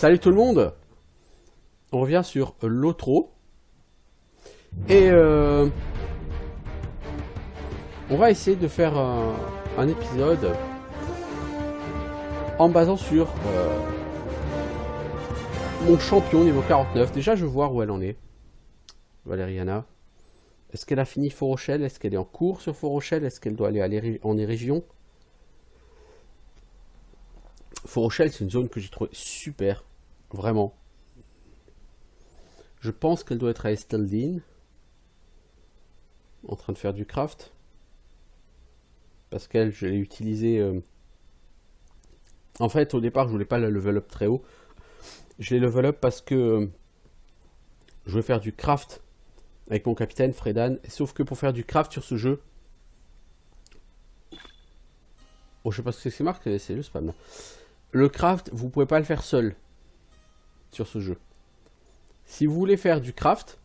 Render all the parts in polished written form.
Salut tout le monde. On revient sur l'Otro. Et on va essayer de faire un épisode en basant sur mon champion niveau 49. Déjà, je veux voir où elle en est. Valériana. Est-ce qu'elle a fini Fort Rochelle? Est-ce qu'elle est en cours sur Fort Rochelle? Est-ce qu'elle doit aller en région? Fort Rochelle, c'est une zone que j'ai trouvée super. Vraiment. Je pense qu'elle doit être à Esteldine. En train de faire du craft. Parce qu'elle, je l'ai utilisée... En fait, au départ, je voulais pas la level up très haut. Je l'ai level up parce que je voulais faire du craft avec mon capitaine Fredan. Sauf que pour faire du craft sur ce jeu... Oh, je sais pas ce que c'est marqué, c'est le spam là. Le craft, vous pouvez pas le faire seul sur ce jeu. Si vous voulez faire du craft,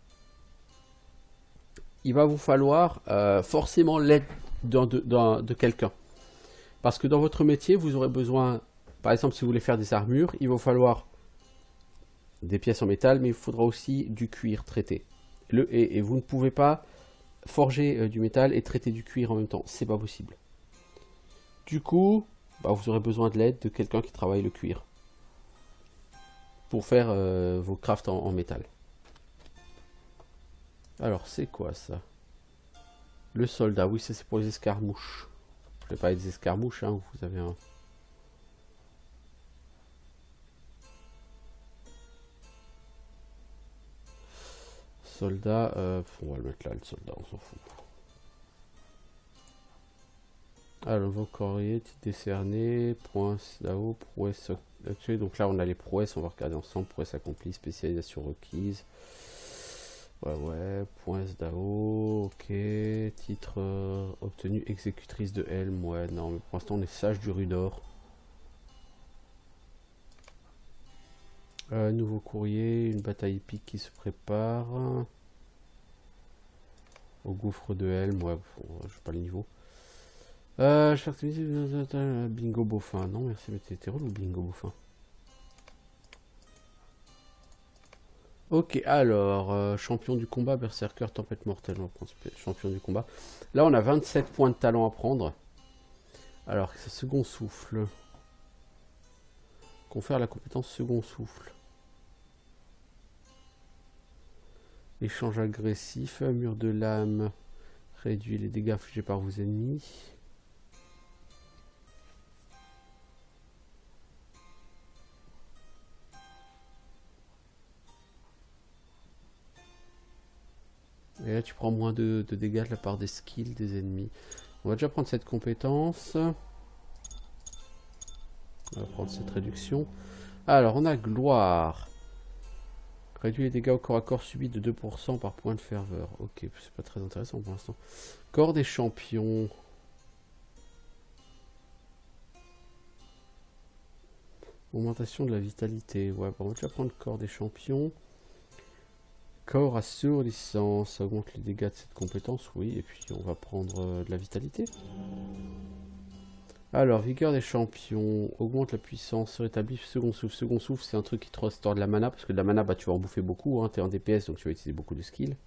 il va vous falloir forcément l'aide de quelqu'un. Parce que dans votre métier, vous aurez besoin, par exemple, si vous voulez faire des armures, il va vous falloir des pièces en métal, mais il faudra aussi du cuir traité. Et vous ne pouvez pas forger du métal et traiter du cuir en même temps. C'est pas possible. Du coup, vous aurez besoin de l'aide de quelqu'un qui travaille le cuir pour faire vos crafts en métal. Alors, c'est quoi ça? Le soldat, oui, ça c'est pour les escarmouches. Je vais pas être des escarmouches, hein, vous avez un... Soldat, on va le mettre là, le soldat, on s'en fout. Alors, vos courrier, titre décerné, points d'AO, prouesse actuelle. Donc là, on a les prouesses, on va regarder ensemble. Prouesse accomplie, spécialisation requise. Ouais, points d'AO, ok. Titre obtenu, exécutrice de Helm. Ouais, non, mais pour l'instant, on est sage du Rudor. Nouveau courrier, une bataille épique qui se prépare. Au gouffre de Helm, ouais, je sais pas le niveau. Je fais activiser Bingo Beaufin. Non, merci, mais t'es relou, Bingo Beaufin. Ok, alors, champion du combat, berserker, tempête mortelle, on va prendre champion du combat. Là, on a 27 points de talent à prendre. Alors, c'est second souffle. Confère la compétence second souffle. Échange agressif, mur de lame, réduit les dégâts infligés par vos ennemis. Et là, tu prends moins de dégâts de la part des skills des ennemis. On va déjà prendre cette compétence. On va prendre cette réduction. Alors, on a gloire. Réduit les dégâts au corps à corps subis de 2% par point de ferveur. Ok, c'est pas très intéressant pour l'instant. Corps des champions. Augmentation de la vitalité. Ouais, on va déjà prendre le corps des champions. Corps assourdissant, ça augmente les dégâts de cette compétence, oui, et puis on va prendre de la vitalité. Alors, vigueur des champions, augmente la puissance, rétablit second souffle. Second souffle, c'est un truc qui te restaure de la mana, parce que de la mana, tu vas en bouffer beaucoup, hein, t'es en DPS, donc tu vas utiliser beaucoup de skills.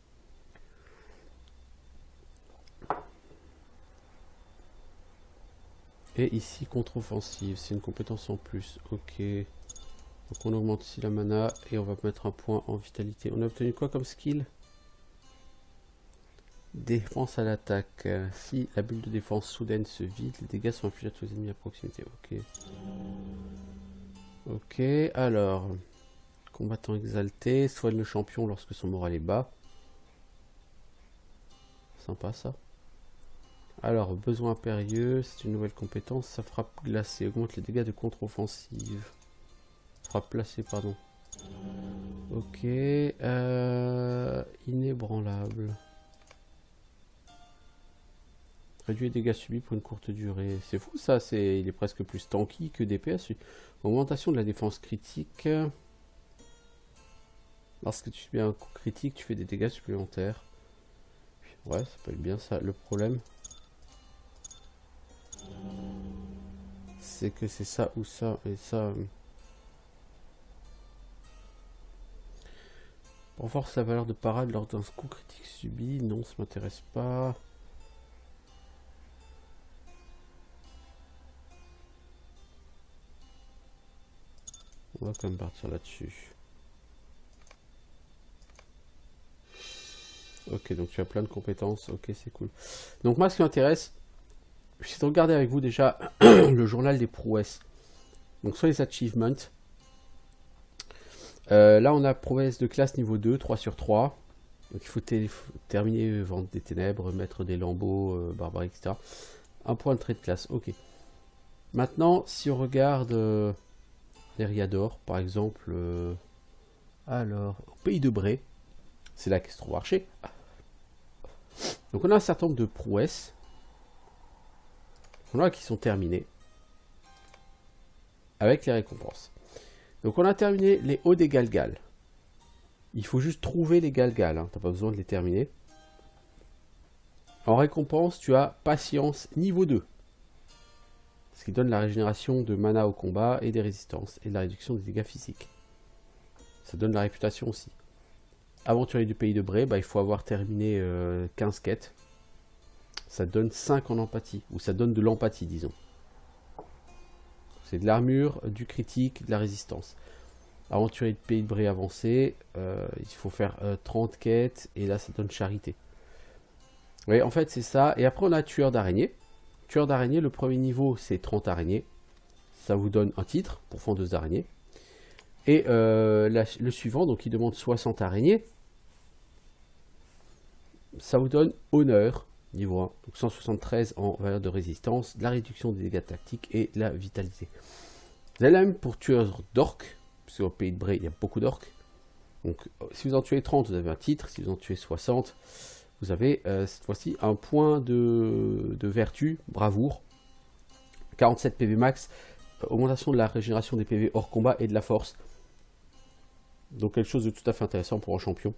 Et ici, contre-offensive, c'est une compétence en plus, ok. Donc on augmente ici la mana et on va mettre un point en vitalité. On a obtenu quoi comme skill? Défense à l'attaque. Si la bulle de défense soudaine se vide, les dégâts sont infligés à tous les ennemis à proximité. Ok. Ok, alors. Combattant exalté. Soigne le champion lorsque son moral est bas. Sympa ça. Alors, besoin impérieux. C'est une nouvelle compétence. Ça frappe glacée. Augmente les dégâts de contre-offensive. Frappe placée, pardon. Ok. Inébranlable. Réduit les dégâts subis pour une courte durée. C'est fou ça, il est presque plus tanky que DPS. Augmentation de la défense critique. Lorsque tu subis un coup critique, tu fais des dégâts supplémentaires. Ouais, ça peut être bien ça. Le problème, c'est que c'est ça ou ça. Et ça... Renforce la valeur de parade lors d'un coup critique subi. Non, ça m'intéresse pas. On va quand même partir là-dessus. Ok, donc tu as plein de compétences. Ok, c'est cool. Donc moi, ce qui m'intéresse, c'est de regarder avec vous déjà le journal des prouesses. Donc soit les achievements. Là, on a prouesse de classe niveau 2, 3 sur 3. Donc il faut terminer Vente des Ténèbres, mettre des lambeaux, barbarie, etc. Un point de trait de classe, ok. Maintenant, si on regarde l'Eriador, par exemple, alors, au Pays de Bray, c'est là qu'est se trouve Archer. Donc on a un certain nombre de prouesses. On a qui sont terminées avec les récompenses. Donc on a terminé les hauts des Galgal. Il faut juste trouver les Galgal, hein. T'as pas besoin de les terminer. En récompense, tu as patience niveau 2. Ce qui donne la régénération de mana au combat et des résistances et de la réduction des dégâts physiques. Ça donne la réputation aussi. Aventurier du Pays de Bray, bah, il faut avoir terminé 15 quêtes. Ça donne 5 en empathie, ou ça donne de l'empathie, disons. C'est de l'armure, du critique, de la résistance. Aventurier de Pays de Bray avancé, il faut faire 30 quêtes, et là ça donne charité. Oui, en fait c'est ça. Et après on a tueur d'araignée. Tueur d'araignée, le premier niveau c'est 30 araignées. Ça vous donne un titre pour fendeuse d'araignée. Et le suivant, donc il demande 60 araignées. Ça vous donne honneur, niveau 1. Donc 173 en valeur de résistance, de la réduction des dégâts tactiques et de la vitalité. Vous avez la même pour tueur d'orques, parce qu'au Pays de Bray il y a beaucoup d'orques. Donc si vous en tuez 30, vous avez un titre. Si vous en tuez 60, vous avez cette fois-ci un point de vertu, bravoure. 47 PV max, augmentation de la régénération des PV hors combat et de la force. Donc quelque chose de tout à fait intéressant pour un champion.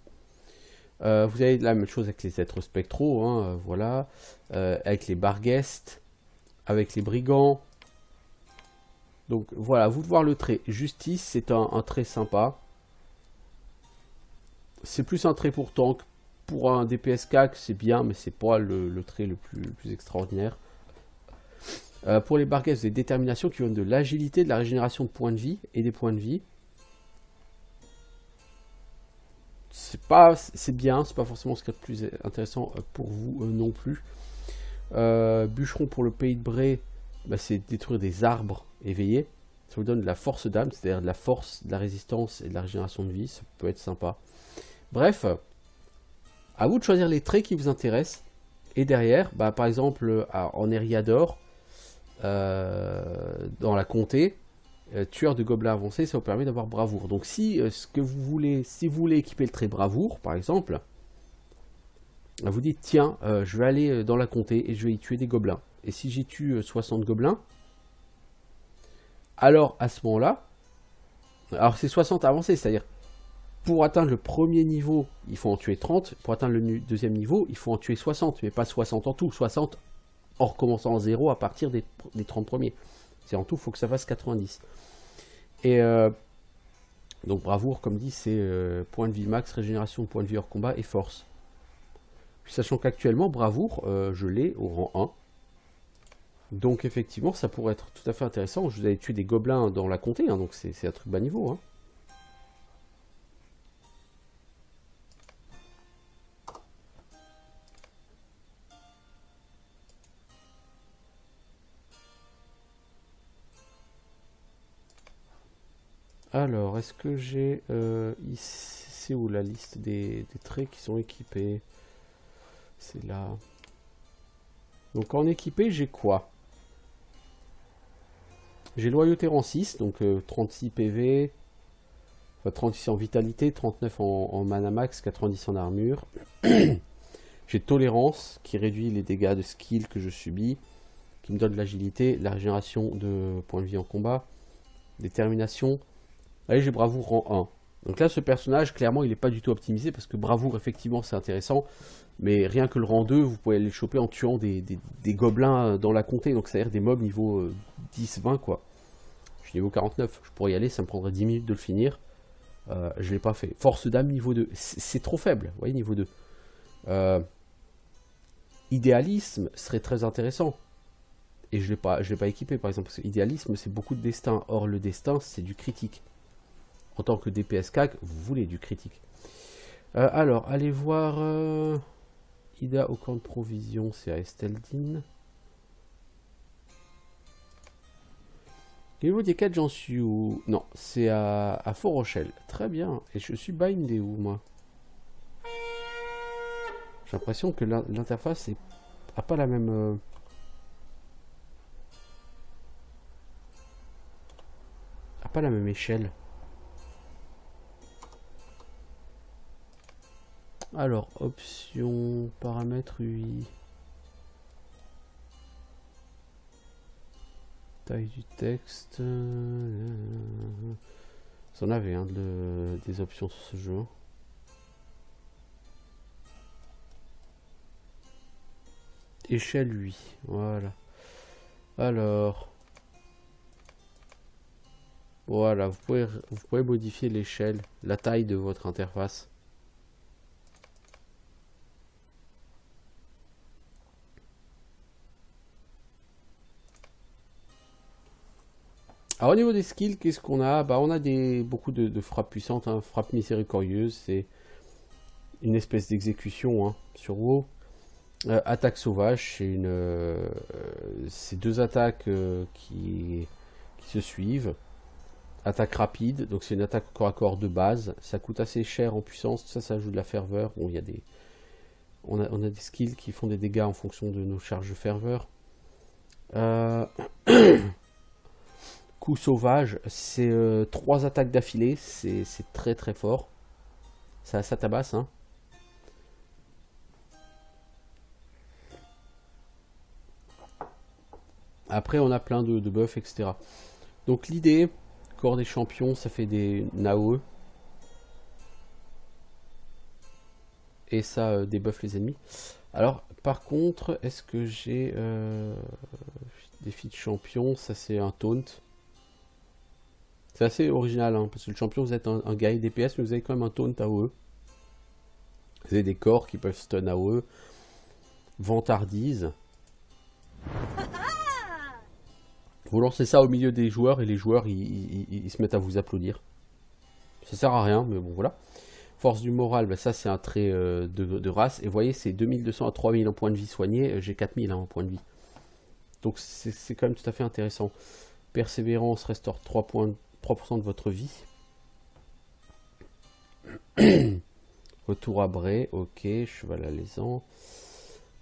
Vous avez la même chose avec les êtres spectraux, hein, voilà, avec les barguestes, avec les brigands. Donc voilà, vous de voir le trait. Justice, c'est un trait sympa. C'est plus un trait pour tank. Pour un DPS CAC, c'est bien, mais c'est pas le trait le plus extraordinaire. Pour les barguestes, vous avez détermination qui donne de l'agilité, de la régénération de points de vie et des points de vie. C'est bien, c'est pas forcément ce qui est le plus intéressant pour vous non plus. Bûcheron pour le Pays de Bray, bah, c'est détruire des arbres éveillés. Ça vous donne de la force d'âme, c'est-à-dire de la force, de la résistance et de la régénération de vie. Ça peut être sympa. Bref, à vous de choisir les traits qui vous intéressent. Et derrière, bah, par exemple, en Eriador, dans la comté, tueur de gobelins avancé, ça vous permet d'avoir bravoure. Donc si vous voulez équiper le trait bravoure, par exemple, vous dites tiens, je vais aller dans la comté et je vais y tuer des gobelins. Et si j'y tue 60 gobelins, alors à ce moment-là, alors c'est 60 avancés, c'est-à-dire pour atteindre le premier niveau, il faut en tuer 30. Pour atteindre le deuxième niveau, il faut en tuer 60, mais pas 60 en tout. 60 en recommençant en 0 à partir des 30 premiers. C'est en tout, il faut que ça fasse 90. Et donc bravoure, comme dit, c'est point de vie max, régénération de point de vie hors combat et force. Puis, sachant qu'actuellement, bravoure, je l'ai au rang 1. Donc effectivement, ça pourrait être tout à fait intéressant. Je vous avais tué des gobelins dans la comté, hein, donc c'est un truc bas niveau. Hein. Alors, est-ce que j'ai ici, c'est où la liste des traits qui sont équipés? C'est là. Donc en équipé, j'ai quoi? J'ai loyauté rang 6, donc 36 PV, enfin 36 en vitalité, 39 en mana max, 90 en armure. J'ai tolérance, qui réduit les dégâts de skill que je subis, qui me donne de l'agilité, la régénération de points de vie en combat, détermination. Allez, j'ai bravoure rang 1. Donc là, ce personnage, clairement, il n'est pas du tout optimisé, parce que bravoure, effectivement, c'est intéressant, mais rien que le rang 2, vous pouvez aller le choper en tuant des gobelins dans la comté, donc c'est-à-dire des mobs niveau 10-20, quoi. Je suis niveau 49, je pourrais y aller, ça me prendrait 10 minutes de le finir. Je l'ai pas fait. Force dame niveau 2. C'est trop faible. Vous voyez, niveau 2. Idéalisme serait très intéressant. Et je l'ai pas équipé, par exemple. Parce que idéalisme, c'est beaucoup de destin. Or, le destin, c'est du critique. En tant que DPS CAC, vous voulez du critique. Alors, allez voir... Ida au camp de provision, c'est à Esteldine. Niveau des 4, j'en suis où? Non, c'est à Fort Rochelle. Très bien. Et je suis bindé où, moi? J'ai l'impression que l'interface a pas la même... a pas la même échelle. Alors, options, paramètres UI. Taille du texte. Vous en avez hein, des options sur ce jeu. Échelle UI. Voilà. Alors. Voilà, vous pouvez modifier l'échelle, la taille de votre interface. Alors au niveau des skills, qu'est-ce qu'on a? Bah, on a beaucoup de frappes puissantes, hein. Frappe miséricordieuse, c'est une espèce d'exécution hein, sur WoW. Attaque sauvage, c'est deux attaques qui se suivent. Attaque rapide, donc c'est une attaque corps à corps de base. Ça coûte assez cher en puissance, ça ajoute de la ferveur. Bon, il y a on a des skills qui font des dégâts en fonction de nos charges de ferveur. Coup sauvage, c'est 3 attaques d'affilée, c'est très très fort. Ça tabasse, hein. Après, on a plein de buffs, etc. Donc l'idée, corps des champions, ça fait des NAOE. Et ça débuffe les ennemis. Alors, par contre, est-ce que j'ai défi de champion? Ça, c'est un taunt. C'est assez original, hein, parce que le champion, vous êtes un guerrier DPS, mais vous avez quand même un taunt AOE. Vous avez des corps qui peuvent stun AOE. Vantardise. Vous lancez ça au milieu des joueurs et les joueurs ils se mettent à vous applaudir. Ça sert à rien, mais bon voilà. Force du moral, bah, ça c'est un trait de race. Et vous voyez, c'est 2200 à 3000 en points de vie soignés. J'ai 4000 hein, en points de vie. Donc c'est quand même tout à fait intéressant. Persévérance restaure 3% de votre vie. Retour à Bray, ok. Cheval alésant.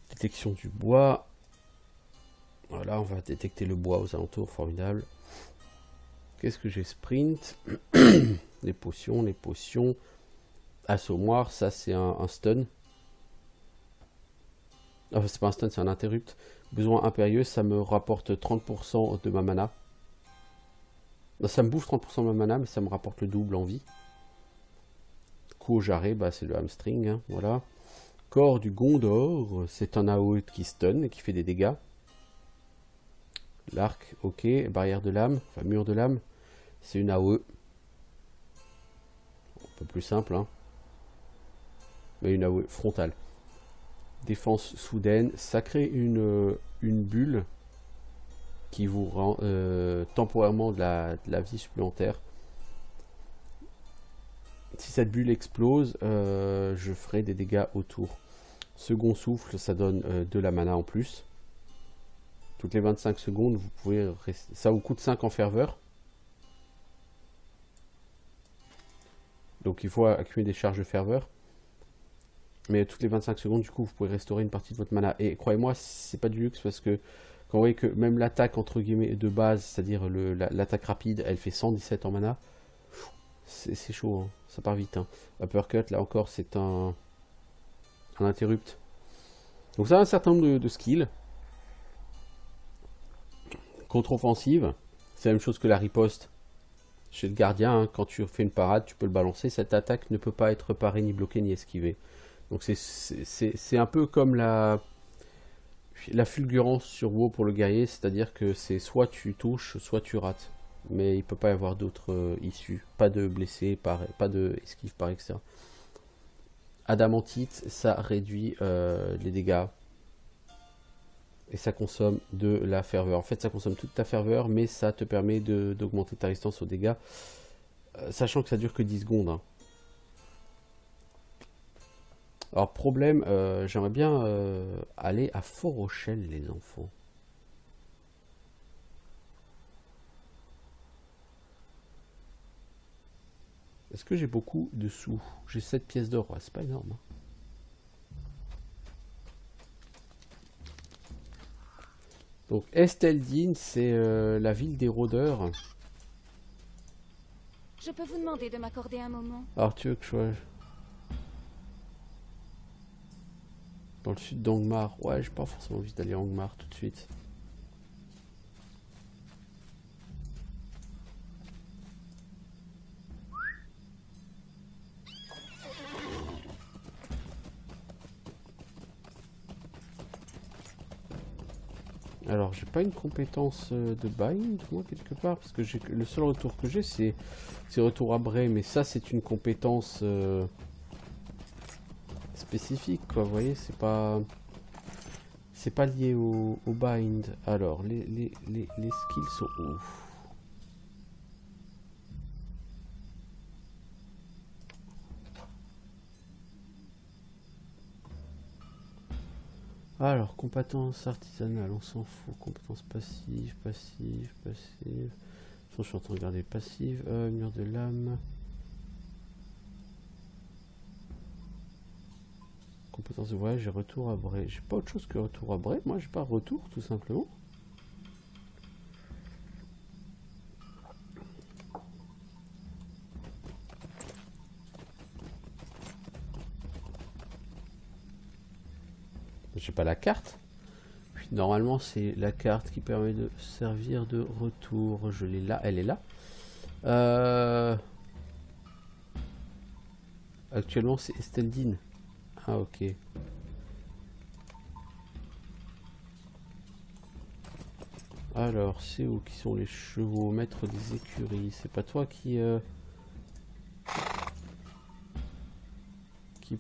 Détection du bois. Voilà, on va détecter le bois aux alentours, formidable. Qu'est-ce que j'ai? Sprint. Les potions. Assommoir, ça c'est un stun. Enfin, c'est pas un stun, c'est un interrupt. Besoin impérieux, ça me rapporte 30% de ma mana. Ça me bouffe 30% de ma mana, mais ça me rapporte le double en vie. Coup au jarret, bah, c'est le hamstring, hein, voilà. Corps du Gondor, c'est un AOE qui stun et qui fait des dégâts. L'arc, ok. Barrière de l'âme, enfin mur de l'âme, c'est une AOE. Un peu plus simple, hein. Mais une AOE frontale. Défense soudaine, ça crée une bulle qui vous rend temporairement de la vie supplémentaire. Si cette bulle explose, je ferai des dégâts autour. Second souffle, ça donne de la mana en plus. Toutes les 25 secondes, vous pouvez rester... Ça vous coûte 5 en ferveur. Donc il faut accumuler des charges de ferveur. Mais toutes les 25 secondes, du coup, vous pouvez restaurer une partie de votre mana. Et croyez-moi, c'est pas du luxe parce que quand vous voyez que même l'attaque entre guillemets de base, c'est-à-dire l'attaque rapide, elle fait 117 en mana. C'est chaud, hein. Ça part vite. Hein. Uppercut, là encore, c'est un interrupt. Donc ça a un certain nombre de skills. Contre-offensive, c'est la même chose que la riposte chez le gardien. Hein. Quand tu fais une parade, tu peux le balancer. Cette attaque ne peut pas être parée, ni bloquée, ni esquivée. Donc c'est un peu comme la fulgurance sur WoW pour le guerrier, c'est-à-dire que c'est soit tu touches, soit tu rates. Mais il peut pas y avoir d'autres issues. Pas de blessés, pas de esquive par etc. Adamantite, ça réduit les dégâts. Et ça consomme de la ferveur. En fait, ça consomme toute ta ferveur, mais ça te permet d'augmenter ta résistance aux dégâts. Sachant que ça dure que 10 secondes. Hein. Alors, problème, j'aimerais bien aller à Fort Rochelle, les enfants. Est-ce que j'ai beaucoup de sous? J'ai 7 pièces d'or, ouais, c'est pas énorme. Hein. Donc Esteldine, c'est la ville des rôdeurs. Je peux vous demander de m'accorder un moment? Alors tu veux que je sois dans le sud d'Angmar? Ouais, j'ai pas forcément envie d'aller à Angmar tout de suite. Alors, j'ai pas une compétence de bind, moi, quelque part, parce que le seul retour que j'ai, c'est retour à Bray, mais ça, c'est une compétence spécifique, quoi, vous voyez, c'est pas lié au bind. Alors, les skills sont où? Alors, compétence artisanale, on s'en fout. Compétence passive. De toute façon, je suis en train de regarder passive. Mur de l'âme. Compétence de voyage et retour à Bray. J'ai pas autre chose que retour à Bray. Moi, j'ai pas retour, tout simplement. J'ai pas la carte. Puis, normalement, c'est la carte qui permet de servir de retour. Je l'ai là, elle est là. Actuellement, c'est Esteldine. Ah, ok. Alors, c'est où qui sont les chevaux? Maître des écuries. C'est pas toi qui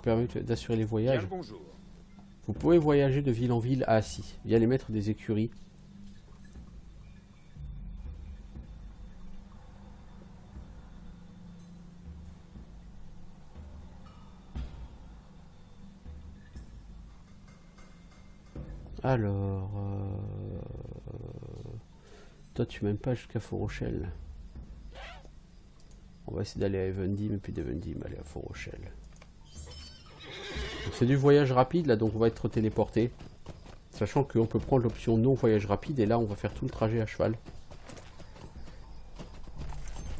permet d'assurer les voyages? Vous pouvez voyager de ville en ville à Assis, via les maîtres des écuries. Alors... toi, tu m'aimes pas jusqu'à Fort Rochelle. On va essayer d'aller à Evendim, et puis d'Evendim, aller à Fort Rochelle. C'est du voyage rapide, là, donc on va être téléporté. Sachant qu'on peut prendre l'option non voyage rapide, et là, on va faire tout le trajet à cheval.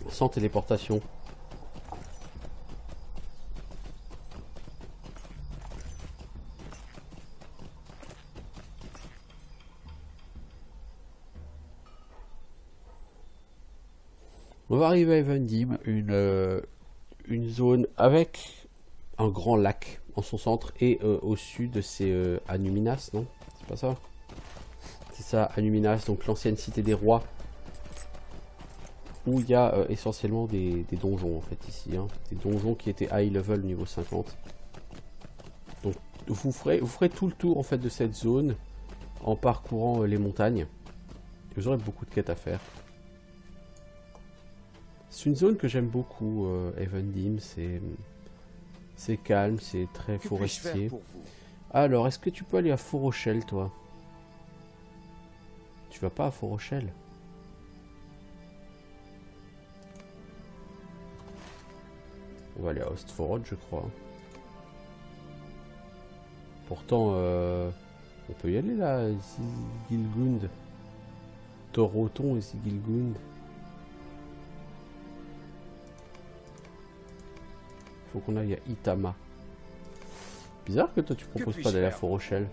Sans téléportation. On va arriver à Evendim, une zone avec un grand lac en son centre, et au sud c'est Anuminas, non? C'est pas ça? C'est ça, Anuminas, donc l'ancienne cité des rois, où il y a essentiellement des donjons en fait ici, hein. Des donjons qui étaient high level niveau 50. Donc vous ferez tout le tour en fait de cette zone en parcourant les montagnes. Et vous aurez beaucoup de quêtes à faire. C'est une zone que j'aime beaucoup, Evendim, c'est calme, c'est très forestier. Alors, est-ce que tu peux aller à Fort Rochelle, toi? Tu vas pas à Fort Rochelle? On va aller à Ostforod, je crois. Pourtant, on peut y aller là, Zigilgund. Toroton et Zigilgund. Faut qu'on aille à Itama. Bizarre que toi tu proposes pas d'aller à Fort Rochelle.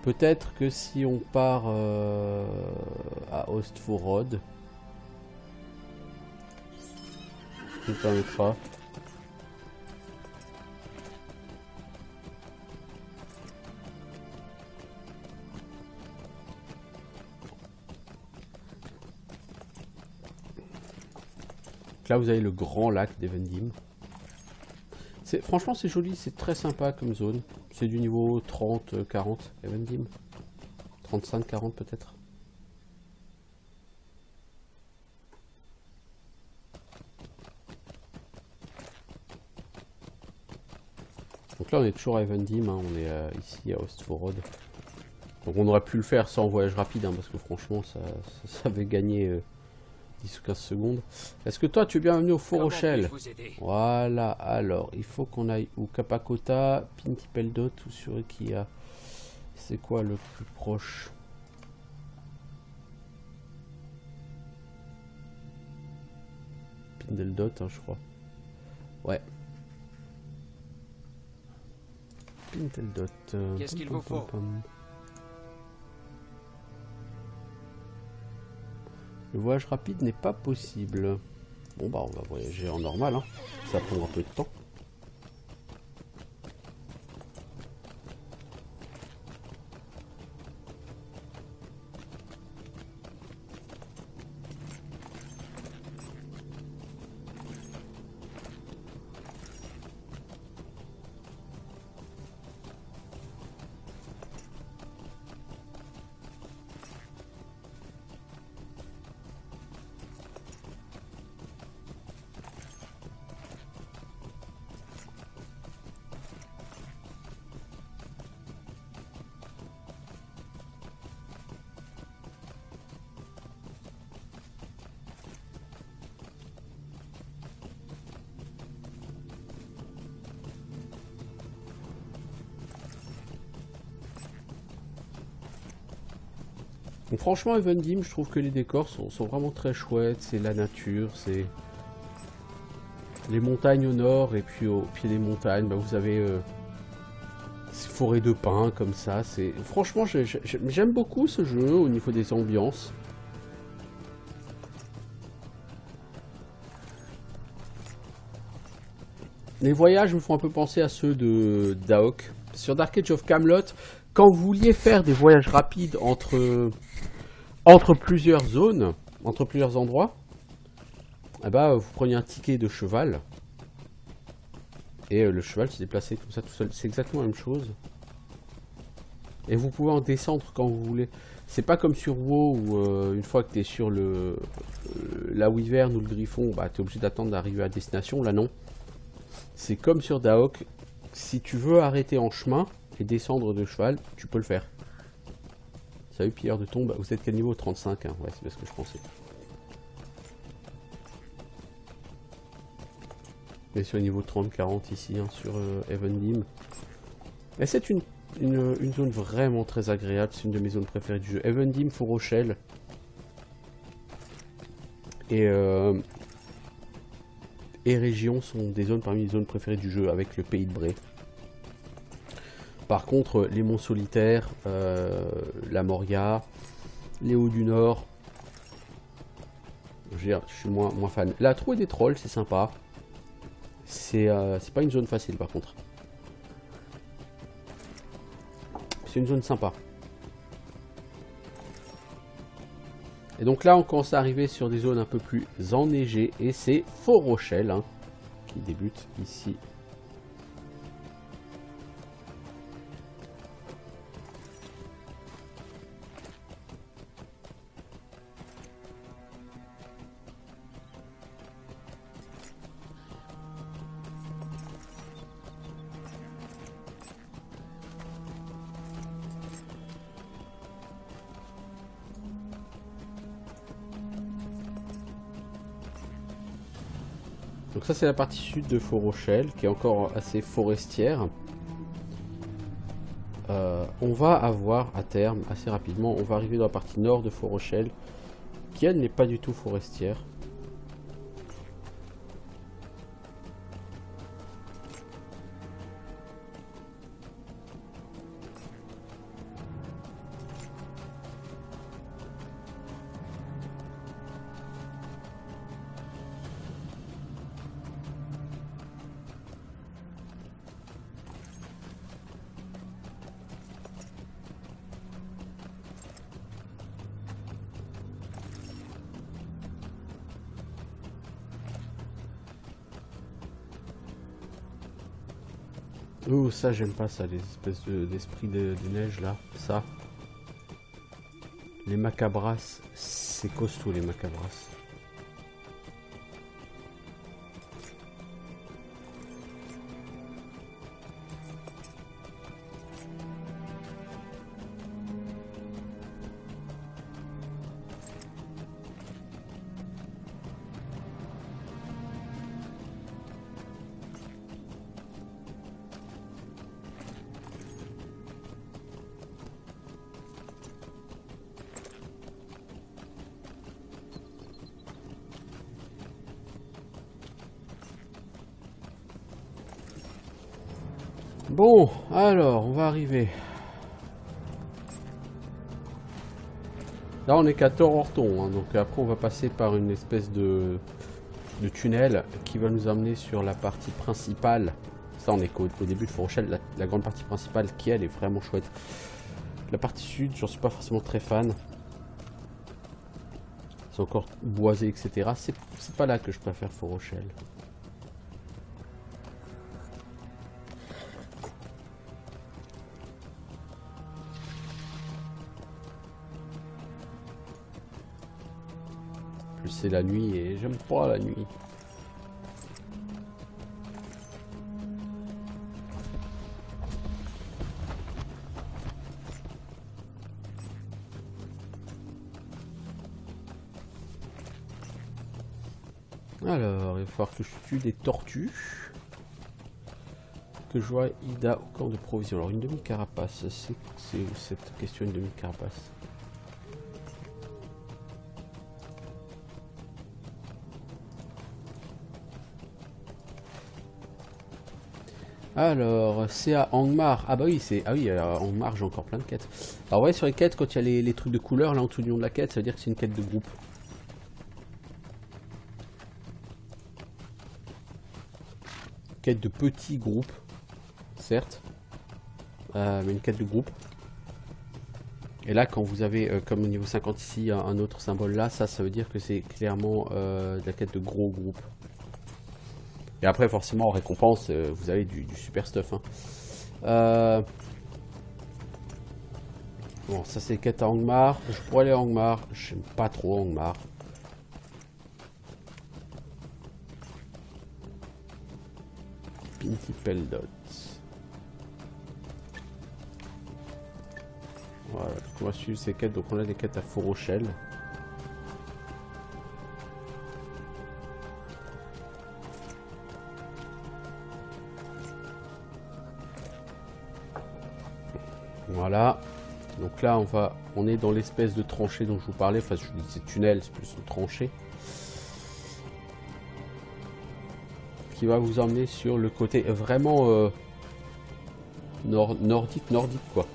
Peut-être que si on part à Ostforod, ça nous permettra. Donc là, vous avez le grand lac d'Evendim. Franchement, c'est joli, c'est très sympa comme zone. C'est du niveau 30, 40, Evendim. 35, 40 peut-être. Donc là, on est toujours à Evendim, hein, on est ici à Ostforod. Donc on aurait pu le faire sans voyage rapide, hein, parce que franchement, ça avait gagné 10 ou 15 secondes. Est-ce que toi, tu es bienvenu au Fort Rochelle? Voilà, alors, il faut qu'on aille où? Capacota, Pintipeldot ou sur Ikia? C'est quoi le plus proche? Pindeldot, hein, je crois. Ouais. Pinteldot. Qu'est-ce qu'il vous faut? Le voyage rapide n'est pas possible. Bon bah on va voyager en normal, hein. Ça prend un peu de temps. Donc franchement, Evendim, je trouve que les décors sont vraiment très chouettes. C'est la nature, c'est les montagnes au nord et puis au pied des montagnes, bah, vous avez ces forêts de pins comme ça. Franchement, j'aime beaucoup ce jeu au niveau des ambiances. Les voyages me font un peu penser à ceux de d'Aok. Sur Dark Age of Camelot, quand vous vouliez faire des voyages rapides entre plusieurs zones, entre plusieurs endroits, eh ben, vous preniez un ticket de cheval et le cheval se déplaçait comme ça tout seul. C'est exactement la même chose. Et vous pouvez en descendre quand vous voulez. C'est pas comme sur WoW où une fois que tu es sur la Wyvern ou le Griffon, bah, tu es obligé d'attendre d'arriver à destination. Là non. C'est comme sur Daok. Si tu veux arrêter en chemin et descendre de cheval, tu peux le faire. Salut pilleur de tombe, vous êtes quel niveau? 35, hein. Ouais, c'est bien ce que je pensais. Et sur le niveau 30-40 ici, hein, sur Evendim. Et c'est une zone vraiment très agréable, c'est une de mes zones préférées du jeu. Evendim, Fort Rochelle. Et Région sont des zones parmi les zones préférées du jeu, avec le pays de Bray. Par contre, les monts solitaires, la Moria, les Hauts du Nord, je suis moins fan. La Trouée des Trolls, c'est sympa. C'est pas une zone facile par contre. C'est une zone sympa. Et donc là, on commence à arriver sur des zones un peu plus enneigées. Et c'est Fort Rochelle, hein, qui débute ici. Donc ça c'est la partie sud de Fort Rochelle qui est encore assez forestière. On va avoir à terme, assez rapidement, on va arriver dans la partie nord de Fort Rochelle qui elle n'est pas du tout forestière. Oh, ça, j'aime pas ça, les espèces d'esprit de neige là. Ça. Les macabras, c'est costaud, les macabras. Bon, alors, on va arriver. Là, on est qu'à Tororton, hein, donc après, on va passer par une espèce de tunnel qui va nous amener sur la partie principale. Ça, on est qu'au début de Fort Rochelle, la grande partie principale qui, elle, est vraiment chouette. La partie sud, j'en suis pas forcément très fan. C'est encore boisé, etc. C'est pas là que je préfère Fort Rochelle. C'est la nuit et j'aime pas la nuit. Alors, il va falloir que je tue des tortues. Que je vois Ida au camp de provision. Alors, une demi-carapace, c'est cette question, une demi-carapace. Alors, c'est à Angmar. Ah bah oui, c'est... Ah oui, à Angmar, j'ai encore plein de quêtes. Alors, ouais, sur les quêtes, quand il y a les trucs de couleur, là, en dessous du nom de la quête, ça veut dire que c'est une quête de groupe. Quête de petits groupes, certes. Mais une quête de groupe. Et là, quand vous avez, comme au niveau 50 ici, un autre symbole là, ça veut dire que c'est clairement de la quête de gros groupes. Et après, forcément, en récompense, vous avez du super stuff. Hein. Bon, ça c'est quête à Angmar. Je pourrais aller à Angmar. J'aime pas trop Angmar. Pinty Peldots. Voilà, donc on va suivre ces quêtes. Donc on a des quêtes à Fort Rochelle. Voilà. Donc là on est dans l'espèce de tranchée dont je vous parlais. Enfin je vous disais tunnel, c'est plus une tranchée. Qui va vous emmener sur le côté vraiment nordique quoi.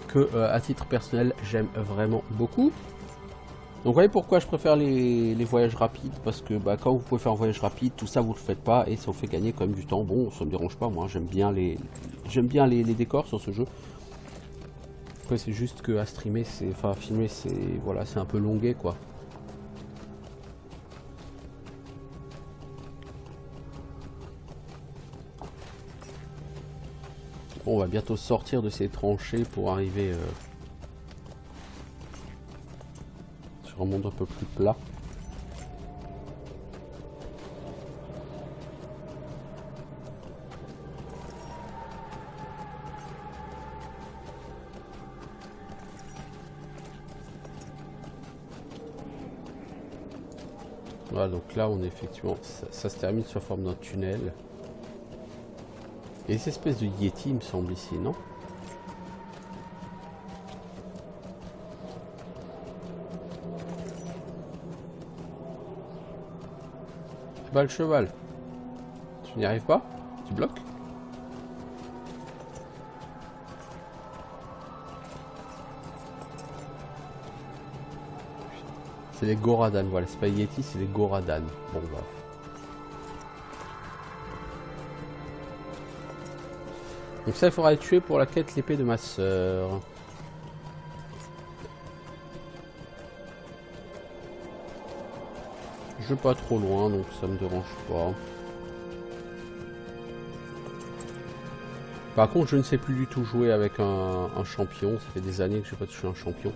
Que à titre personnel j'aime vraiment beaucoup. Donc vous voyez pourquoi je préfère les voyages rapides, parce que bah, quand vous pouvez faire un voyage rapide, tout ça vous le faites pas et ça vous fait gagner quand même du temps. Bon, ça me dérange pas, moi j'aime bien les décors sur ce jeu. Après c'est juste que à streamer, enfin filmer, c'est voilà, c'est un peu longué quoi. Bon, on va bientôt sortir de ces tranchées pour arriver sur un monde un peu plus plat. Voilà, donc là on est effectivement, ça se termine sous la forme d'un tunnel. Il y a des espèces de yétis, il me semble, ici, non? Bah le cheval. Tu n'y arrives pas? Tu bloques? C'est les Goradan, voilà. C'est pas Yeti, c'est les Goradan. Bon, bref. Donc ça, il faudra les tuer pour la quête l'épée de ma sœur. Je vais pas trop loin, donc ça me dérange pas. Par contre, je ne sais plus du tout jouer avec un champion. Ça fait des années que je n'ai pas touché un champion.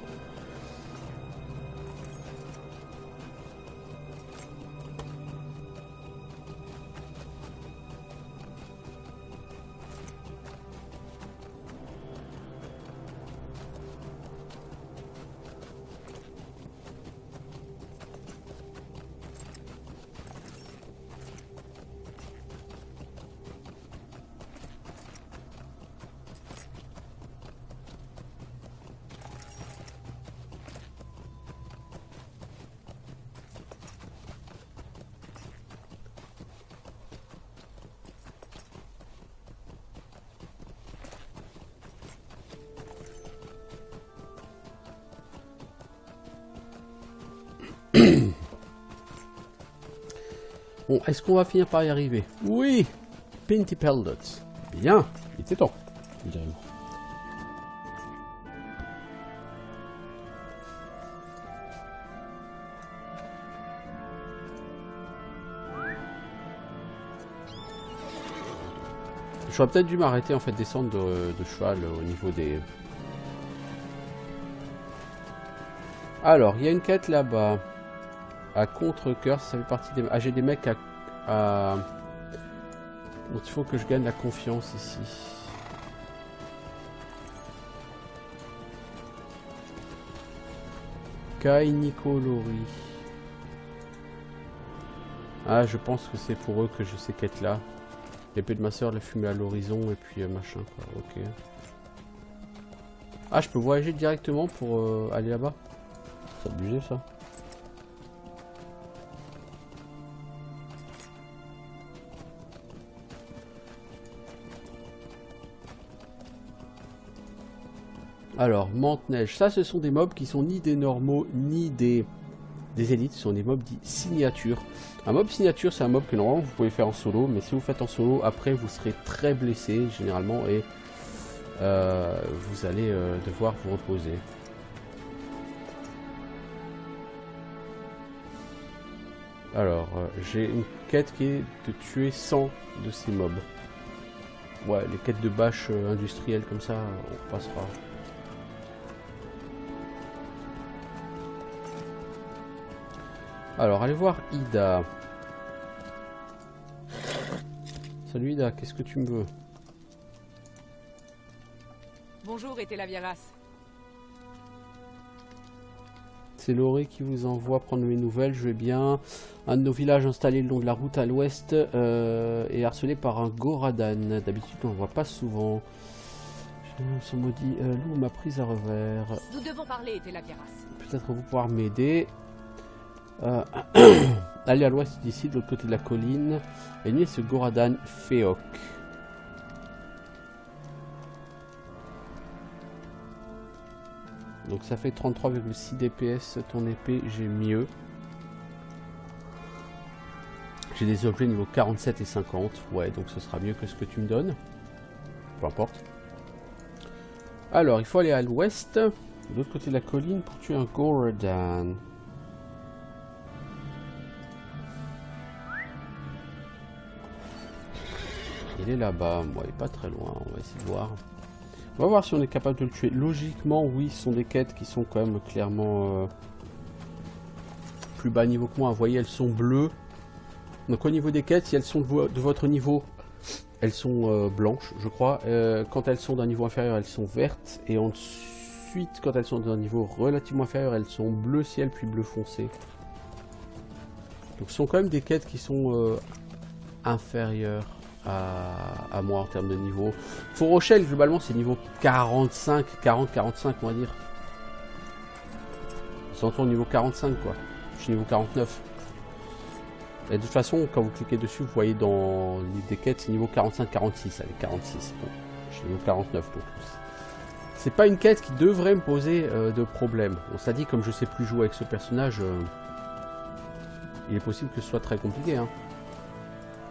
Bon, est-ce qu'on va finir par y arriver? Oui! Pinty Peldots. Bien, il était temps, évidemment. J'aurais peut-être dû m'arrêter en fait, descendre de cheval au niveau des... Alors, il y a une quête là-bas. À contre-cœur, ça fait partie des... Ah, j'ai des mecs à... Donc il faut que je gagne la confiance ici. Kai Nicolori. Ah, je pense que c'est pour eux que j'ai ces quêtes-là. L'épée de ma soeur, la fumée à l'horizon, et puis machin, quoi. Ok. Ah, je peux voyager directement pour aller là-bas? C'est abusé, ça. Alors, Mante-Neige, ça ce sont des mobs qui sont ni des normaux ni des élites, ce sont des mobs dits signature. Un mob signature, c'est un mob que normalement vous pouvez faire en solo, mais si vous faites en solo, après vous serez très blessé généralement et vous allez devoir vous reposer. Alors, j'ai une quête qui est de tuer 100 de ces mobs. Ouais, les quêtes de bâche industrielles comme ça, on passera. Alors, allez voir Ida. Salut Ida, qu'est-ce que tu me veux? Bonjour, Etela Vieras. C'est Loré qui vous envoie prendre mes nouvelles, je vais bien. Un de nos villages installés le long de la route à l'ouest est harcelé par un Goradan. D'habitude, on ne voit pas souvent. Son maudit loup m'a prise à revers. Nous devons parler, Etela Vieras. Peut-être vous pouvoir m'aider. Allez à l'ouest d'ici, de l'autre côté de la colline. Et lui, ce Goradan Féok. Donc ça fait 33,6 DPS ton épée, j'ai mieux. J'ai des objets niveau 47 et 50. Ouais, donc ce sera mieux que ce que tu me donnes. Peu importe. Alors, il faut aller à l'ouest, de l'autre côté de la colline, pour tuer un Goradan. Il est là-bas, bon, il est pas très loin, on va essayer de voir. On va voir si on est capable de le tuer. Logiquement, oui, ce sont des quêtes qui sont quand même clairement plus bas niveau que moi. Vous voyez, elles sont bleues. Donc au niveau des quêtes, si elles sont de votre niveau, elles sont blanches, je crois. Quand elles sont d'un niveau inférieur, elles sont vertes. Et ensuite, quand elles sont d'un niveau relativement inférieur, elles sont bleu ciel puis bleu foncé. Donc ce sont quand même des quêtes qui sont inférieures à moi en termes de niveau. Fort Rochelle, globalement, c'est niveau 45, 40-45, on va dire. C'est autour au niveau 45, quoi. Je suis niveau 49. Et de toute façon, quand vous cliquez dessus, vous voyez dans les quêtes, c'est niveau 45-46. Allez, 46. Bon, je suis niveau 49, donc C'est pas une quête qui devrait me poser de problème. On s'est dit, comme je sais plus jouer avec ce personnage, il est possible que ce soit très compliqué. Hein.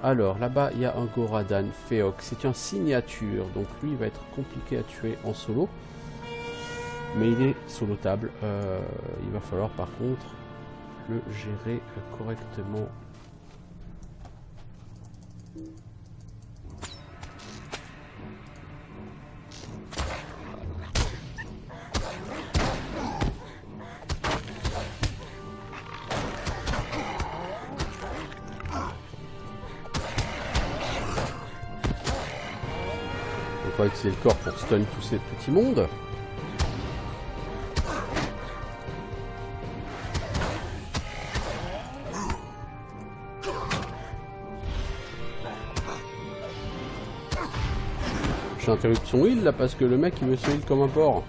Alors, là-bas, il y a un Goradan Féoc. C'est une signature, donc lui, il va être compliqué à tuer en solo. Mais il est solotable. Il va falloir, par contre, le gérer correctement. On va utiliser le corps pour stun tous ces petits mondes. J'ai interrompu son heal là parce que le mec il me se heal comme un porc.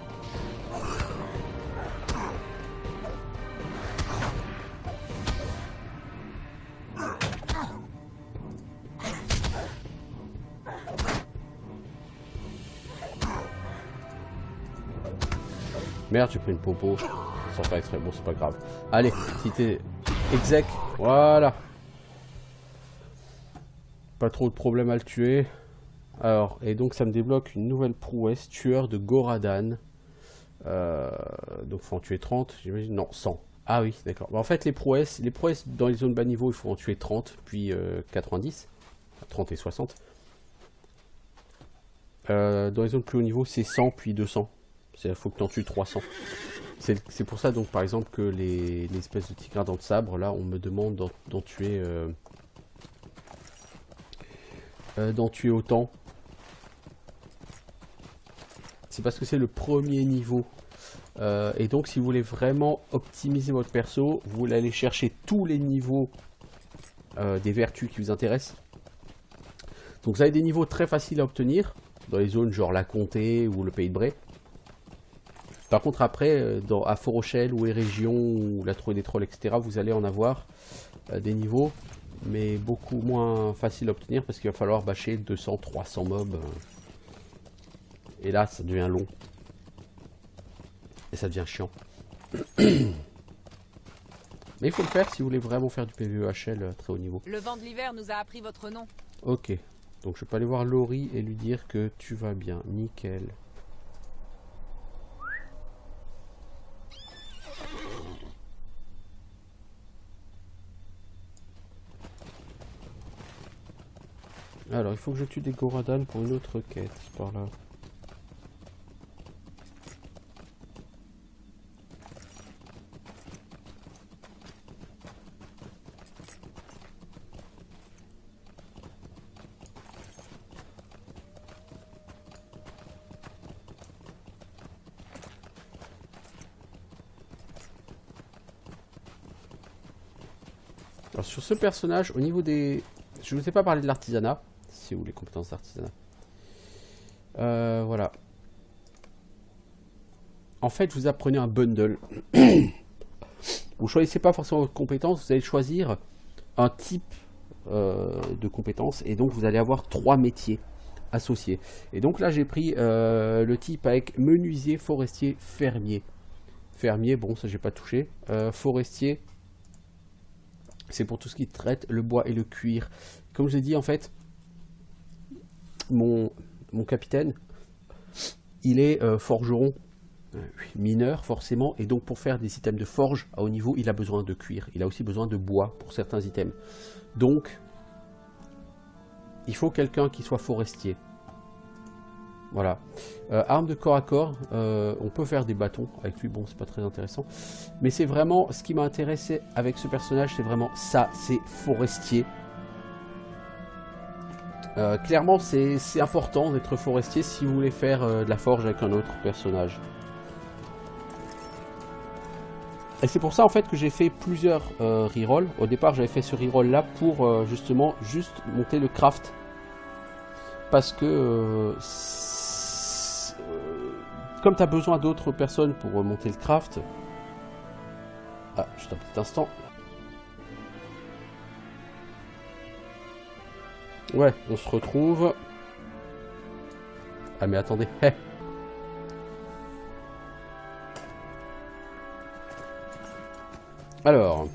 Merde, j'ai pris une popo. Sans faire exprès, bon c'est pas grave. Allez, si t'es exec, voilà. Pas trop de problème à le tuer. Alors, et donc ça me débloque une nouvelle prouesse, tueur de Goradan. Donc faut en tuer 30, j'imagine. Non, 100. Ah oui, d'accord. En fait, les prouesses dans les zones bas niveau, il faut en tuer 30, puis 90. 30 et 60. Dans les zones plus haut niveau, c'est 100, puis 200. Il faut que tu en tues 300. C'est pour ça, donc, par exemple, que les espèces de tigres dans le sabre, là, on me demande d'en tuer autant. C'est parce que c'est le premier niveau. Et donc, si vous voulez vraiment optimiser votre perso, vous voulez aller chercher tous les niveaux des vertus qui vous intéressent. Donc, vous avez des niveaux très faciles à obtenir, dans les zones genre la Comté ou le Pays de Bray. Par contre, après, à Fort Rochelle ou les régions, ou la Trouée des Trolls, etc., vous allez en avoir des niveaux, mais beaucoup moins faciles à obtenir parce qu'il va falloir bâcher 200-300 mobs. Et là, ça devient long. Et ça devient chiant. Mais il faut le faire si vous voulez vraiment faire du PvEHL très haut niveau. Le vent de l'hiver nous a appris votre nom. Ok. Donc je peux aller voir Laurie et lui dire que tu vas bien. Nickel. Alors, il faut que je tue des Goradan pour une autre quête, par là. Alors, sur ce personnage, au niveau des... Je ne vous ai pas parlé de l'artisanat. Si vous voulez, compétences d'artisanat. Voilà. En fait, vous apprenez un bundle. Vous choisissez pas forcément votre compétence, vous allez choisir un type de compétence. Et donc, vous allez avoir 3 métiers associés. Et donc là, j'ai pris le type avec menuisier, forestier, fermier. Fermier, bon, ça j'ai pas touché. Forestier, c'est pour tout ce qui traite le bois et le cuir. Comme je l'ai dit, en fait, mon capitaine, il est forgeron, mineur forcément, et donc pour faire des items de forge à haut niveau, il a besoin de cuir. Il a aussi besoin de bois pour certains items. Donc, il faut quelqu'un qui soit forestier. Voilà. Arme de corps à corps, on peut faire des bâtons avec lui, bon c'est pas très intéressant. Mais c'est vraiment, ce qui m'a intéressé avec ce personnage, c'est vraiment ça, c'est forestier. Clairement c'est important d'être forestier si vous voulez faire de la forge avec un autre personnage. Et c'est pour ça en fait que j'ai fait plusieurs rerolls. Au départ j'avais fait ce reroll là pour justement juste monter le craft. Parce que comme tu as besoin d'autres personnes pour monter le craft. Ah, juste un petit instant. Ouais, on se retrouve. Ah mais attendez. Alors.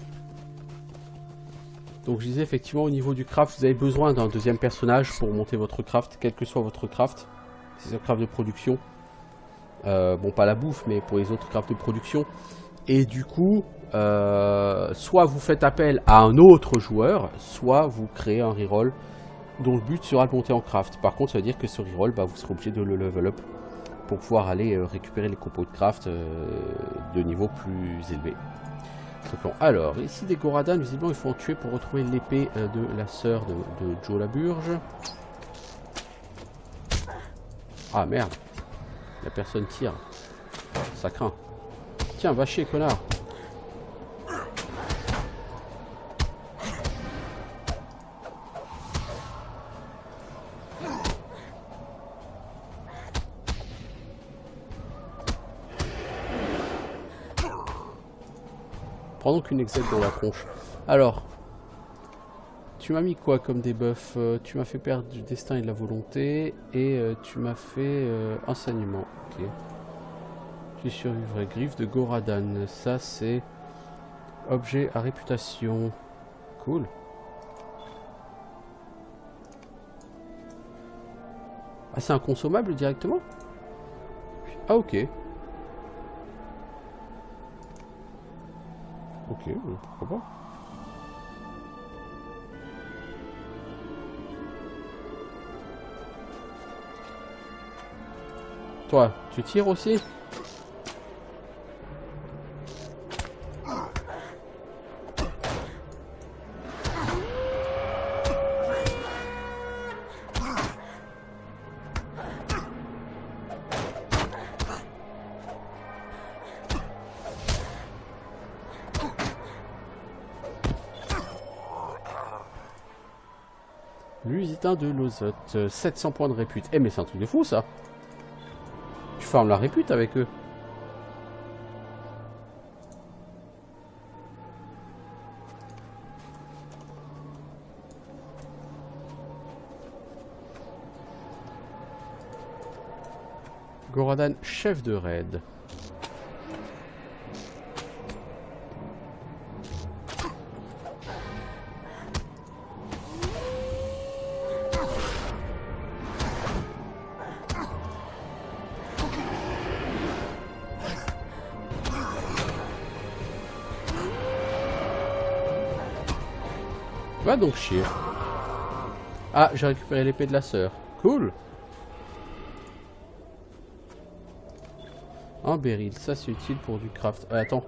Donc je disais effectivement au niveau du craft, vous avez besoin d'un deuxième personnage pour monter votre craft, quel que soit votre craft. Si c'est un craft de production. Bon, pas la bouffe, mais pour les autres crafts de production. Et du coup, soit vous faites appel à un autre joueur, soit vous créez un reroll dont le but sera de monter en craft. Par contre, ça veut dire que ce reroll, bah, vous serez obligé de le level up pour pouvoir aller récupérer les compos de craft de niveau plus élevé. Alors, ici des Goradan, visiblement il faut en tuer pour retrouver l'épée de la sœur de Joe Laburge. Ah merde, la personne tire, ça craint. Tiens, va chier, connard. Prends donc une exec dans la tronche. Alors, tu m'as mis quoi comme debuff? Tu m'as fait perdre du destin et de la volonté. Et tu m'as fait enseignement. Ok. Tu survivrais. Griffe de Goradan. Ça, c'est objet à réputation. Cool. Ah, c'est un consommable directement? Ah, ok. Ok, pourquoi pas. Toi, tu tires aussi? Lusitain de Lozotte, 700 points de répute. Eh mais c'est un truc de fou ça. Tu farmes la répute avec eux. Goradan, chef de raid. Va donc chier. Ah, j'ai récupéré l'épée de la sœur. Cool. Un beryl, ça c'est utile pour du craft. Attends.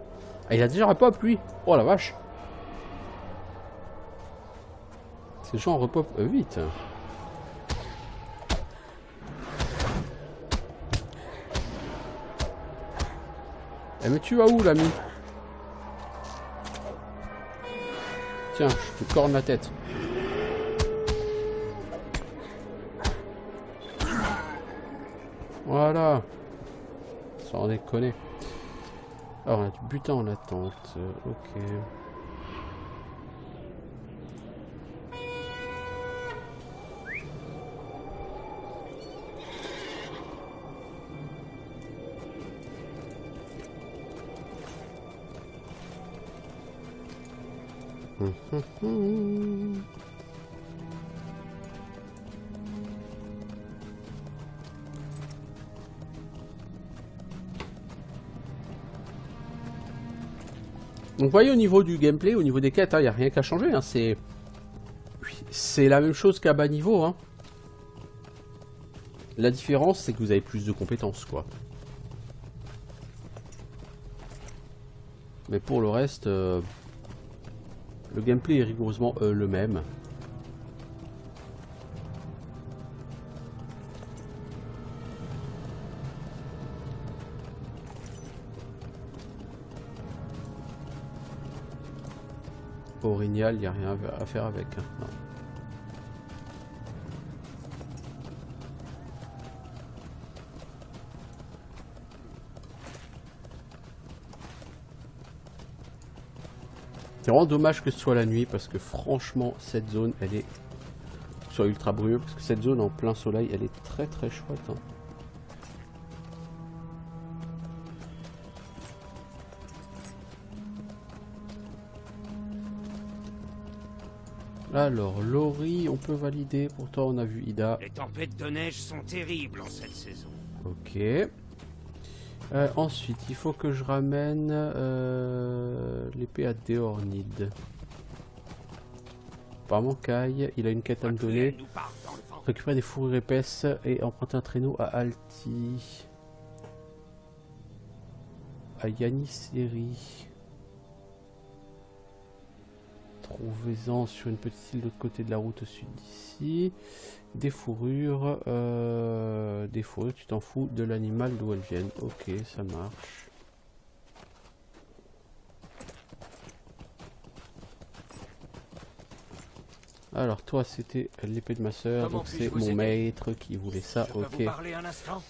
Ah, il a déjà un pop lui. Oh la vache. Ces gens repop vite. Eh mais tu vas où l'ami? Tiens, je te corne la tête. Voilà. Sans déconner. Alors, on a du butin en attente. Ok. Donc vous voyez au niveau du gameplay, au niveau des quêtes, il n'y a rien qu'à changer. Hein, c'est la même chose qu'à bas niveau. Hein. La différence, c'est que vous avez plus de compétences, quoi. Mais pour le reste, le gameplay est rigoureusement le même. Aurignal, il n'y a rien à faire avec. Hein. Non. C'est vraiment dommage que ce soit la nuit parce que franchement cette zone elle est soit ultra bruyeux parce que cette zone en plein soleil elle est très très chouette. Hein. Alors, Laurie, on peut valider. Pourtant, on a vu Ida. Les tempêtes de neige sont terribles en cette saison. Ok. Ensuite, il faut que je ramène l'épée à Déornide. Apparemment, Kai, il a une quête à me donner. Nous part dans le vent. Récupérer des fourrures épaisses et emprunter un traîneau à Alti. À Yanisseri. Trouvez-en sur une petite île de l'autre côté de la route au sud d'ici. Des fourrures. Des fourrures, tu t'en fous de l'animal d'où elles viennent. Ok, ça marche. Alors toi c'était l'épée de ma soeur, Comment donc puis-je c'est vous mon aider? maître qui voulait ça, Je peux ok. vous parler un instant?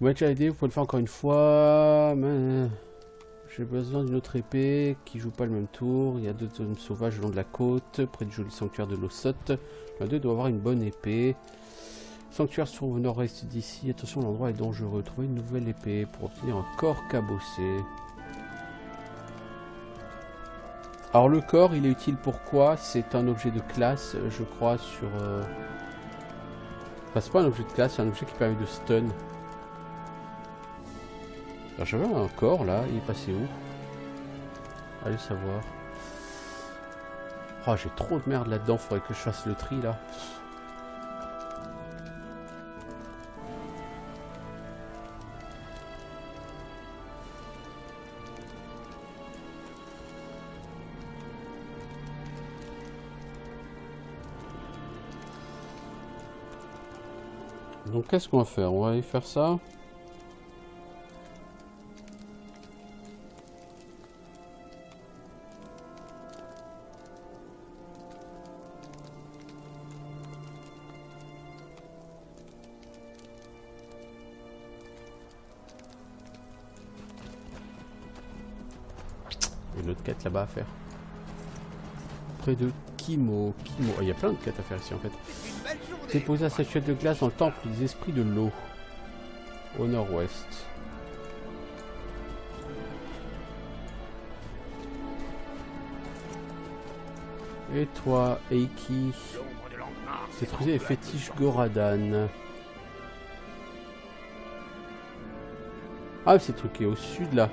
Vous m'avez déjà aidé, vous pouvez le faire encore une fois, mais j'ai besoin d'une autre épée qui joue pas le même tour. Il y a d'autres zones sauvages le long de la côte, près du joli sanctuaire de l'Ossotte. L'un d'eux doit avoir une bonne épée. Sanctuaire se trouve au nord-est d'ici, attention l'endroit est dangereux. Trouvez une nouvelle épée pour obtenir un corps cabossé. Alors le corps, il est utile pourquoi? C'est un objet de classe, je crois, sur... Enfin, c'est pas un objet de classe, c'est un objet qui permet de stun. Alors j'avais un corps là, il est passé où? Allez savoir. Oh, j'ai trop de merde là-dedans, faudrait que je fasse le tri là. Donc qu'est-ce qu'on va faire? On va aller faire ça. Il y a une autre quête là-bas à faire. Près de Kimo. Kimo. Oh, il y a plein de quêtes à faire ici en fait. Déposer la statuette de glace dans le temple des esprits de l'eau. Au nord-ouest. Et toi, Eiki, L'ombre de Langmar, détruisez les fétiches Goradan. Ah, c'est le truc qui est au sud là.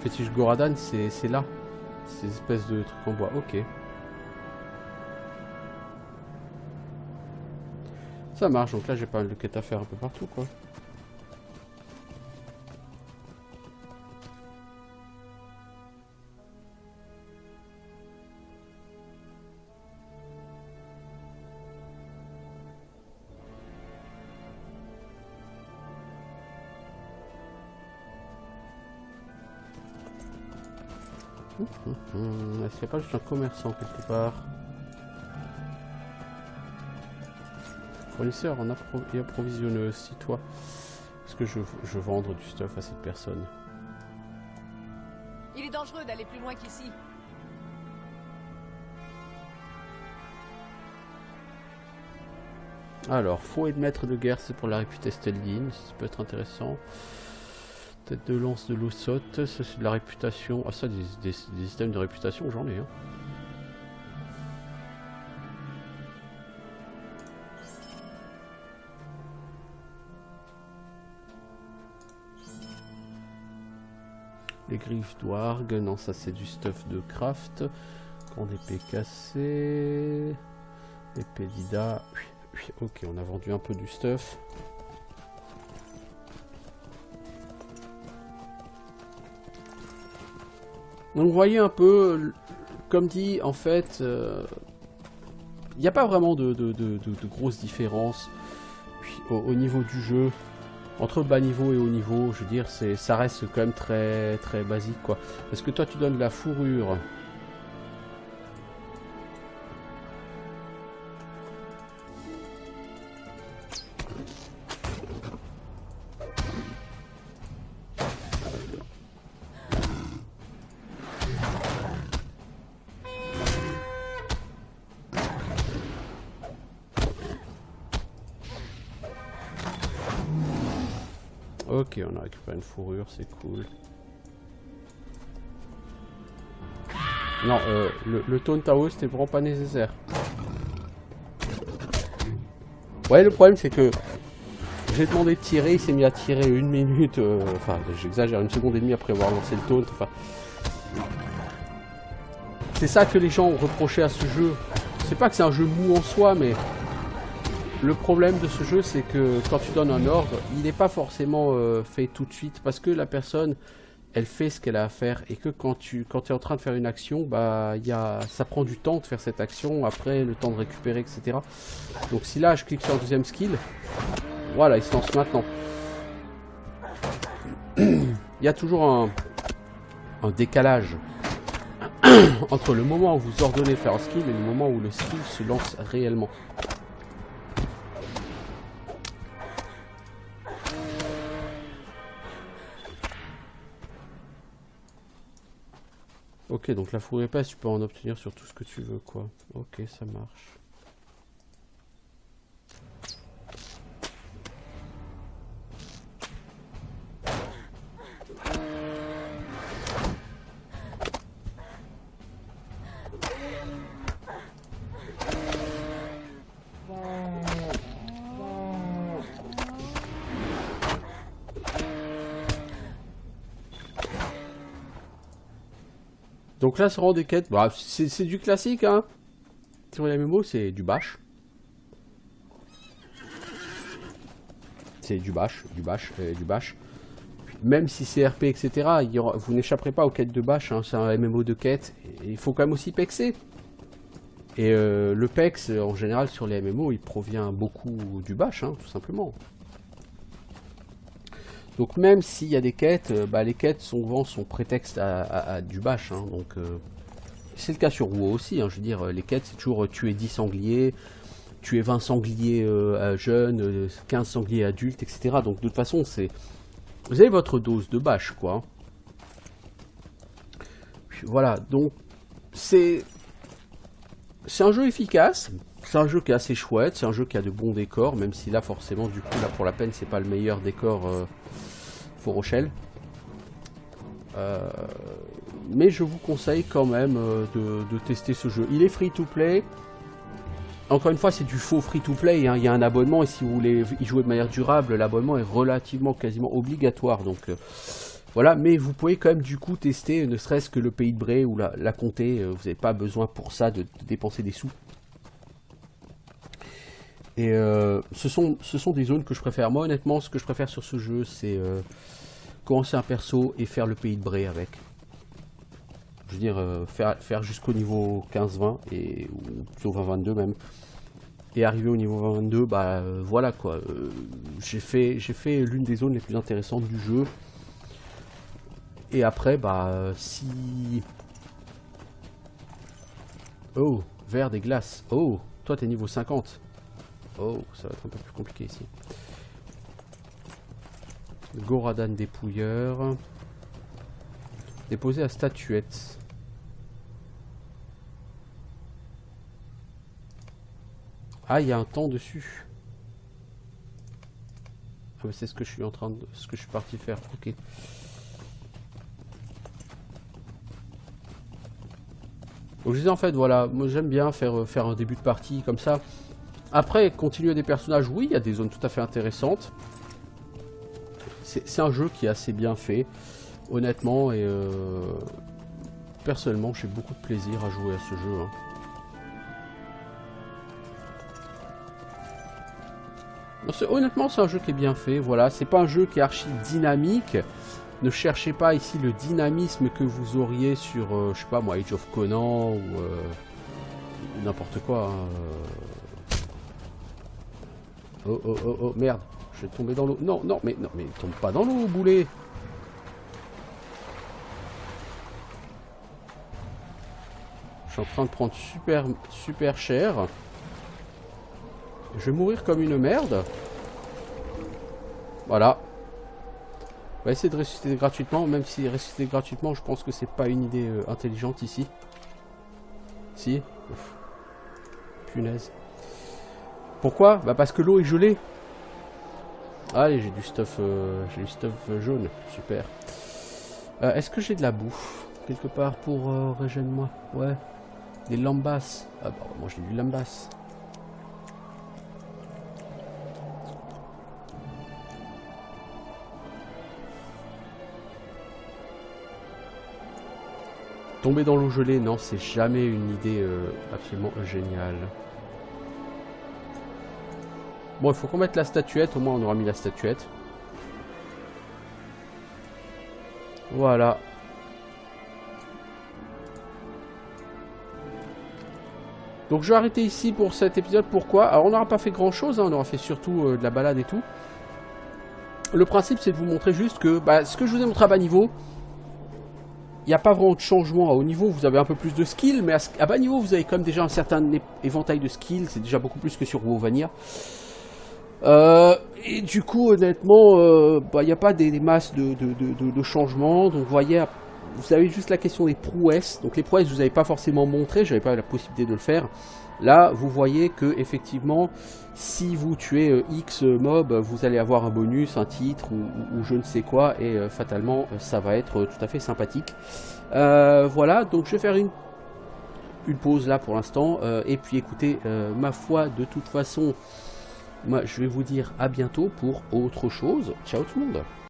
Fétiche Goradan, c'est là. Ces espèces de trucs en bois. Ok. Ça marche, donc là j'ai pas mal de quêtes à faire un peu partout quoi. Est-ce qu'il n'y a pas juste un commerçant quelque part? Fournisseur et approvisionneuse, si toi. Est-ce que je veux vendre du stuff à cette personne? Il est dangereux d'aller plus loin qu'ici. Alors, fouet de maître de guerre, c'est pour la réputée Steldine, ça peut être intéressant. Tête de lance de l'Ossotte, ça c'est de la réputation. Ah ça, des systèmes de réputation, j'en ai. Hein. Les griffes d'Ouarg, non ça c'est du stuff de craft. Grande épée cassée. Épée d'Ida. Ok, on a vendu un peu du stuff. Donc vous voyez un peu, comme dit, en fait, il n'y a pas vraiment de grosses différences au niveau du jeu. Entre bas niveau et haut niveau, je veux dire, ça reste quand même très basique quoi. Parce que toi tu donnes de la fourrure. Ok, on a récupéré une fourrure, c'est cool. Non, le taunt AOE c'était vraiment pas nécessaire. Ouais, le problème c'est que j'ai demandé de tirer, il s'est mis à tirer 1 minute, enfin j'exagère, 1 seconde et demie après avoir lancé le taunt, enfin... C'est ça que les gens ont reproché à ce jeu. C'est pas que c'est un jeu mou en soi, mais... Le problème de ce jeu c'est que quand tu donnes un ordre, il n'est pas forcément fait tout de suite, parce que la personne, elle fait ce qu'elle a à faire, et que quand tu es en train de faire une action, bah, ça prend du temps de faire cette action, après le temps de récupérer, etc. Donc si là je clique sur un deuxième skill... Voilà, il se lance maintenant. Il y a toujours un décalage entre le moment où vous ordonnez de faire un skill et le moment où le skill se lance réellement. Ok, donc la fourrure épaisse, tu peux en obtenir sur tout ce que tu veux, quoi. Ok, ça marche. Donc là, c'est vraiment des quêtes. Bah, c'est du classique, hein. Sur les MMO, c'est du bash. C'est du bash, du bash, du bash. Même si c'est RP, etc., vous n'échapperez pas aux quêtes de bash. Hein. C'est un MMO de quêtes. Et il faut quand même aussi pexer. Et le pex, en général, sur les MMO, il provient beaucoup du bash, hein, tout simplement. Donc même s'il y a des quêtes, bah, les quêtes souvent sont prétexte à du bash. Hein, donc c'est le cas sur WoW aussi. Hein, je veux dire, les quêtes c'est toujours tuer 10 sangliers, tuer 20 sangliers jeunes, 15 sangliers adultes, etc. Donc de toute façon, vous avez votre dose de bash, quoi. Puis, voilà, donc c'est un jeu efficace. C'est un jeu qui est assez chouette, c'est un jeu qui a de bons décors, même si là forcément du coup là pour la peine c'est pas le meilleur décor Fort Rochelle. Mais je vous conseille quand même de tester ce jeu. Il est free to play. Encore une fois c'est du faux free to play, hein. Il y a un abonnement et si vous voulez y jouer de manière durable, l'abonnement est relativement quasiment obligatoire. Donc voilà, mais vous pouvez quand même du coup tester ne serait-ce que le Pays de Bray ou la Comté. Vous n'avez pas besoin pour ça de dépenser des sous. Et ce sont des zones que je préfère. Moi honnêtement ce que je préfère sur ce jeu c'est commencer un perso et faire le Pays de Bray avec. Je veux dire faire jusqu'au niveau 15-20 ou plutôt 20-22 même. Et arriver au niveau 22, bah voilà quoi. J'ai fait l'une des zones les plus intéressantes du jeu. Et après bah si... Oh, verre des glaces. Oh, toi t'es niveau 50. Oh, ça va être un peu plus compliqué ici. Goradan dépouilleur. Déposé à statuette. Ah, il y a un temps dessus. Ah, c'est ce que je suis ce que je suis parti faire. Ok. Donc je disais en fait, voilà, moi j'aime bien faire un début de partie comme ça. Après, continuer des personnages, oui, il y a des zones tout à fait intéressantes. C'est un jeu qui est assez bien fait, honnêtement, et personnellement, j'ai beaucoup de plaisir à jouer à ce jeu. Hein. Honnêtement, c'est un jeu qui est bien fait, voilà. C'est pas un jeu qui est archi dynamique. Ne cherchez pas ici le dynamisme que vous auriez sur, je sais pas moi, Age of Conan ou n'importe quoi. Hein. Oh, oh, oh, oh, merde. Je vais tomber dans l'eau. Non, non, mais tombe pas dans l'eau, boulet. Je suis en train de prendre super cher. Je vais mourir comme une merde. Voilà. On va essayer de ressusciter gratuitement. Même si ressusciter gratuitement, je pense que c'est pas une idée intelligente ici. Si. Ouf. Punaise. Pourquoi? Bah parce que l'eau est gelée. Allez, j'ai du stuff jaune. Super. Est-ce que j'ai de la bouffe? quelque part pour régène-moi. Ouais. Des lambas. Ah bah moi j'ai du lambas. Tomber dans l'eau gelée, non, c'est jamais une idée absolument géniale. Bon, il faut qu'on mette la statuette, au moins on aura mis la statuette. Voilà. Donc je vais arrêter ici pour cet épisode. Pourquoi? Alors on n'aura pas fait grand chose, hein, on aura fait surtout de la balade et tout. Le principe c'est de vous montrer juste que ce que je vous ai montré à bas niveau, il n'y a pas vraiment de changement. À haut niveau vous avez un peu plus de skills, mais à bas niveau vous avez quand même déjà un certain éventail de skills. C'est déjà beaucoup plus que sur WoW Vanilla. Et du coup honnêtement il n'y a pas des masses de changements. Donc vous avez juste la question des prouesses. Donc les prouesses vous n'avez pas forcément montré, j'avais pas la possibilité de le faire. Là vous voyez que effectivement si vous tuez X mob, vous allez avoir un bonus, un titre ou je ne sais quoi, et fatalement ça va être tout à fait sympathique. Voilà, donc je vais faire une pause là pour l'instant, et puis écoutez, ma foi, de toute façon moi je vais vous dire à bientôt pour autre chose. Ciao tout le monde.